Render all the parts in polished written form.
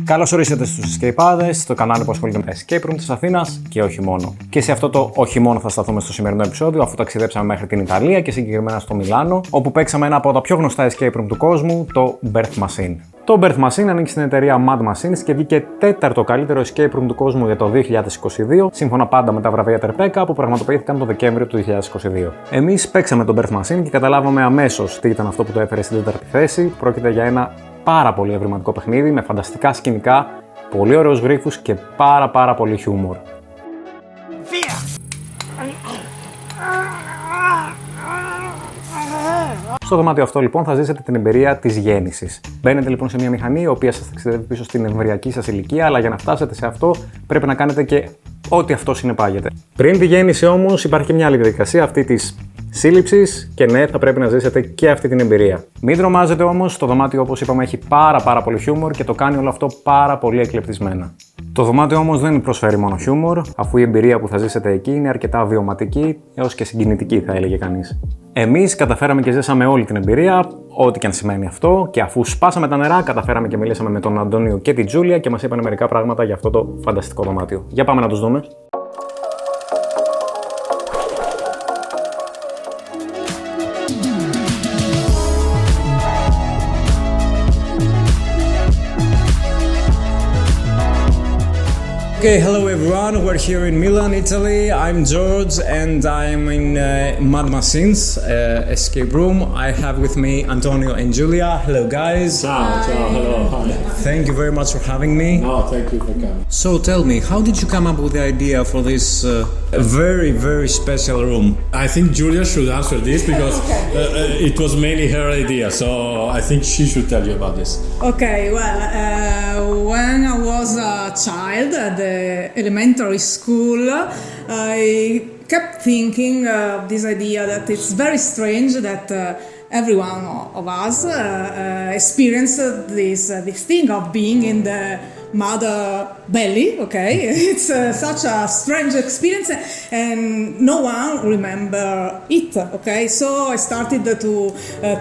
Καλώς ορίσατε στους Escapades, το κανάλι που ασχολείται με τα escape room της Αθήνας και όχι μόνο. Και σε αυτό το όχι μόνο θα σταθούμε στο σημερινό επεισόδιο, αφού ταξιδέψαμε μέχρι την Ιταλία και συγκεκριμένα στο Μιλάνο, όπου παίξαμε ένα από τα πιο γνωστά escape room του κόσμου, το Birth Machine. Το Birth Machine ανήκει στην εταιρεία Mad Machines και βγήκε τέταρτο καλύτερο escape room του κόσμου για το 2022, σύμφωνα πάντα με τα βραβεία TERPECA που πραγματοποιήθηκαν το Δεκέμβριο του 2022. Εμείς παίξαμε το Birth Machine και καταλάβαμε αμέσως τι ήταν αυτό που το έφερε στην τέταρτη θέση. Πρόκειται για ένα πάρα πολύ ευρηματικό παιχνίδι με φανταστικά σκηνικά, πολύ ωραίους γρίφους και πάρα πολύ χιούμορ. Στο δωμάτιο αυτό λοιπόν θα ζήσετε την εμπειρία της γέννησης. Μπαίνετε λοιπόν σε μια μηχανή η οποία σας ταξιδεύει πίσω στην εμβριακή σας ηλικία, αλλά για να φτάσετε σε αυτό πρέπει να κάνετε και ό,τι αυτό συνεπάγεται. Πριν τη γέννηση όμως υπάρχει και μια άλλη διαδικασία, αυτή της σύλληψης, και ναι, θα πρέπει να ζήσετε και αυτή την εμπειρία. Μην τρομάζετε όμως, το δωμάτιο όπως είπαμε έχει πάρα πολύ χιούμορ και το κάνει όλο αυτό πάρα πολύ εκλεπτισμένα. Το δωμάτιο όμως δεν προσφέρει μόνο χιούμορ, αφού η εμπειρία που θα ζήσετε εκεί είναι αρκετά βιωματική έως και συγκινητική, θα έλεγε κανείς. Εμείς καταφέραμε και ζήσαμε όλη την εμπειρία, ό,τι και αν σημαίνει αυτό, και αφού σπάσαμε τα νερά, καταφέραμε και μιλήσαμε με τον Αντώνιο και την Τζούλια και μας είπαν μερικά πράγματα για αυτό το φανταστικό δωμάτιο. Για πάμε να τους δούμε. Okay, hello everyone, we're here in Milan, Italy. I'm George and I'm in Mad Machines escape room. I have with me Antonio and Julia. Hello guys. Ciao, hello, hi. Thank you very much for having me. No, thank you for coming. So tell me, how did you come up with the idea for this very special room? I think Julia should answer this because it was mainly her idea, so I think she should tell you about this. Okay, well, when I was a child at the elementary school, I kept thinking of this idea that it's very strange that every one of us experienced this thing of being in the mother belly, okay? It's such a strange experience and no one remember it, okay? So I started to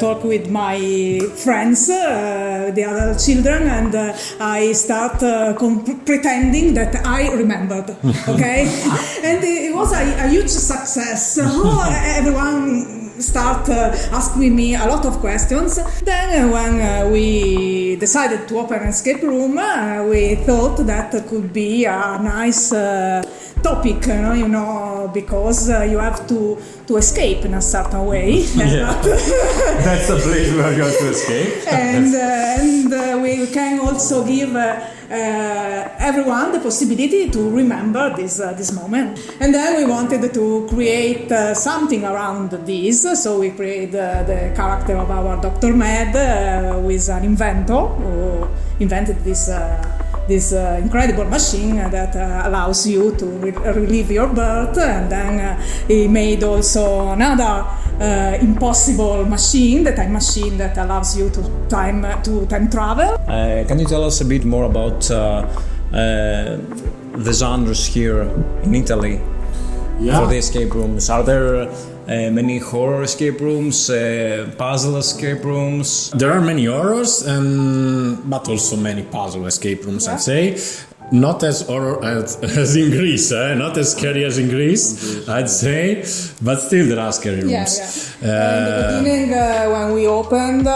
talk with my friends, the other children, and I start pretending that I remembered, okay? And it was a huge success. Everyone start asking me a lot of questions. Then when we decided to open an escape room, we thought that could be a nice topic, you know, because you have to escape in a certain way. Yeah. That's the place where you have to escape. and we can also give everyone the possibility to remember this moment. And then we wanted to create something around this, so we created the character of our Dr. Med, who is an inventor who invented this incredible machine that allows you to relive your birth, and then he made also another impossible machine, the time machine that allows you to time travel. Can you tell us a bit more about the genres here in Italy for the escape rooms? Are there many horror escape rooms, puzzle escape rooms? There are many horrors, but also many puzzle escape rooms, I'd say. Not as horror as in Greece, not as scary as in Greece, I'd say, but still there are scary rooms. In the beginning, when we opened,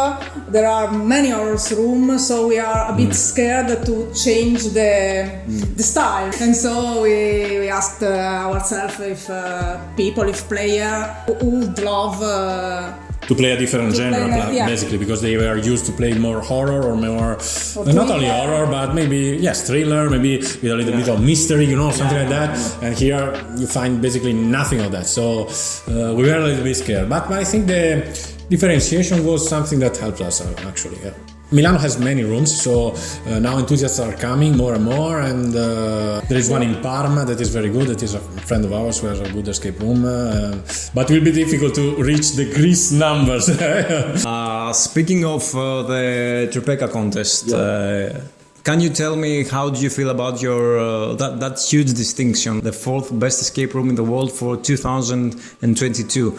there are many horror rooms, so we are a bit scared to change the style. And so we asked ourselves if people, if players would love to play a different genre, basically, because they were used to play more horror or more, not only horror, but maybe, yes, thriller, maybe with a little bit of mystery, you know, something like that. And here you find basically nothing of that. So we were a little bit scared. But I think the differentiation was something that helped us actually. Yeah. Milano has many rooms, so now enthusiasts are coming more and more, and there is one in Parma that is very good, that is a friend of ours who has a good escape room, but it will be difficult to reach the Greece numbers. Speaking of the TERPECA contest, can you tell me how do you feel about your that huge distinction, the fourth best escape room in the world for 2022?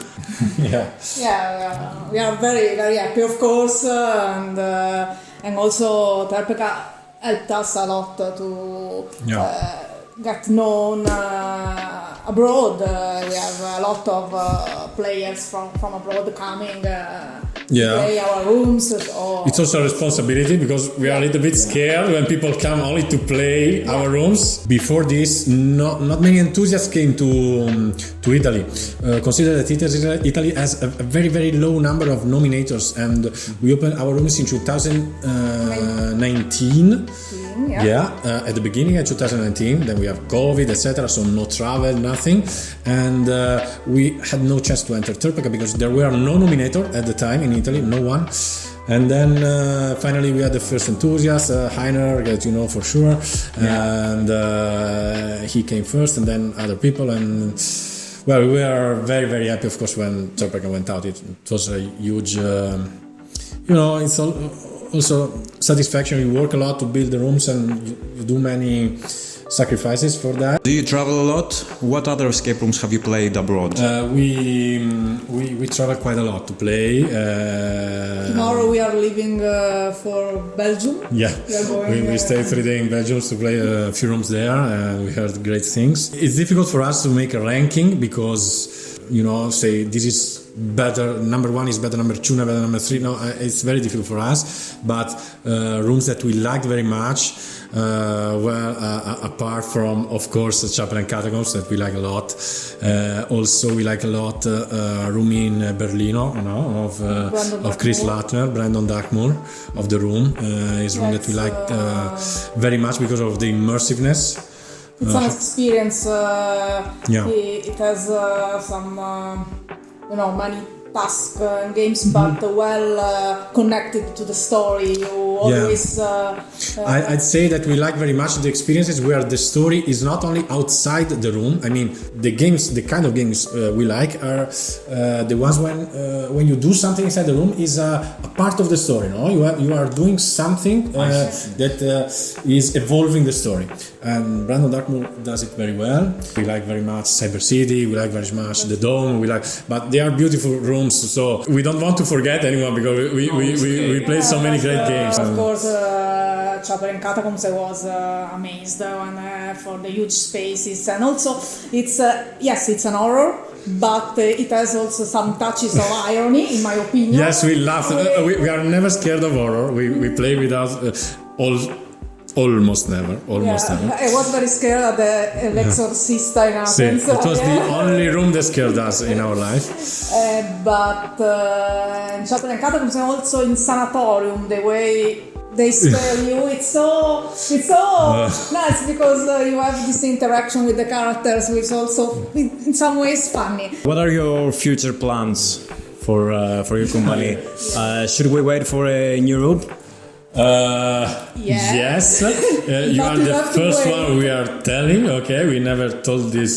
We are very happy, of course, and also TERPECA helped us a lot to get known abroad. We have a lot of players from abroad coming to play our rooms. It's also a responsibility because we are a little bit scared when people come only to play our rooms. Before this, not many enthusiasts came to Italy. Consider that Italy has a very, very low number of nominators, and we opened our rooms in 2019. At the beginning of 2019, then we have COVID, etc. So no travel, nothing, and we had no chance to enter TERPECA because there were no nominator at the time in Italy, no one. And then finally we had the first enthusiast, Heiner, that you know for sure, and he came first, and then other people, and well, we were very, very happy, of course, when TERPECA went out. It was a huge, it's also satisfaction. You work a lot to build the rooms, and you do many sacrifices for that. Do you travel a lot? What other escape rooms have you played abroad? We travel quite a lot to play. Tomorrow we are leaving for Belgium. Yeah, we stay 3 days in Belgium to play a few rooms there, and we heard great things. It's difficult for us to make a ranking because, say this is better, number 1 is better, number 2 better, number 3. No, it's very difficult for us. But rooms that we liked very much, apart from, of course, the Chapel and Catacombs that we like a lot. Also, we like a lot room in Berlino, of Chris Lattner, Brandon Darkmoor, of the room. Is room that we like very much because of the immersiveness. It's an experience. It has some, many tasks and games, but well connected to the story. You always. I'd say that we like very much the experiences where the story is not only outside the room. I mean, the kind of games we like are the ones when you do something inside the room is a part of the story. No, you are doing something that is evolving the story. And Brandon Darkmoor does it very well. We like very much Cyber City. We like very much the Dome. But they are beautiful rooms. So we don't want to forget anyone because we played so many great games. Of course, Chapel and Catacombs, I was amazed for the huge spaces, and also it's an horror, but it has also some touches of irony, in my opinion. Yes, we laugh. We are never scared of horror. We play without almost never. I was very scared at the L'Exorcista in Athens. It was the only room that scared us in our life. But in Chapel and Catacombs and also in Sanatorium, the way they scare you, it's so nice because you have this interaction with the characters, which is also in some ways funny. What are your future plans for your company? Should we wait for a new room? Yes, you are the first one we are telling. Okay, we never told this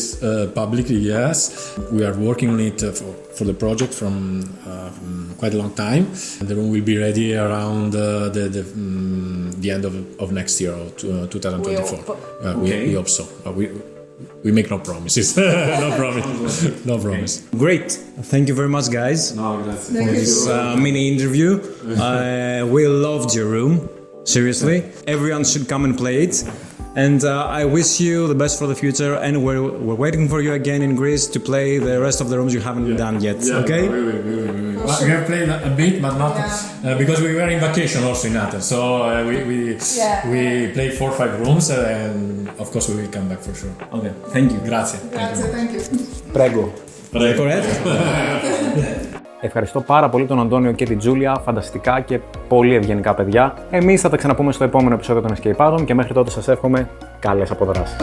publicly. Yes, we are working on it for the project from quite a long time. The room will be ready around the end of next year, or 2024. We hope so. We make no promises. No promise. Great. Thank you very much, guys, for this mini interview. We loved your room. Seriously. Everyone should come and play it. And I wish you the best for the future. And we're waiting for you again in Greece to play the rest of the rooms you haven't done yet. Okay? We have played a bit, but not because we were in vacation also in Athens. So we played 4 or 5 rooms, and of course we will come back for sure. Okay. Thank you. Grazie. Thank you. Prego. Correct? Ευχαριστώ πάρα πολύ τον Αντώνιο και την Τζούλια, φανταστικά και πολύ ευγενικά παιδιά. Εμείς θα τα ξαναπούμε στο επόμενο επεισόδιο των Escapades και μέχρι τότε σας εύχομαι καλές αποδράσεις.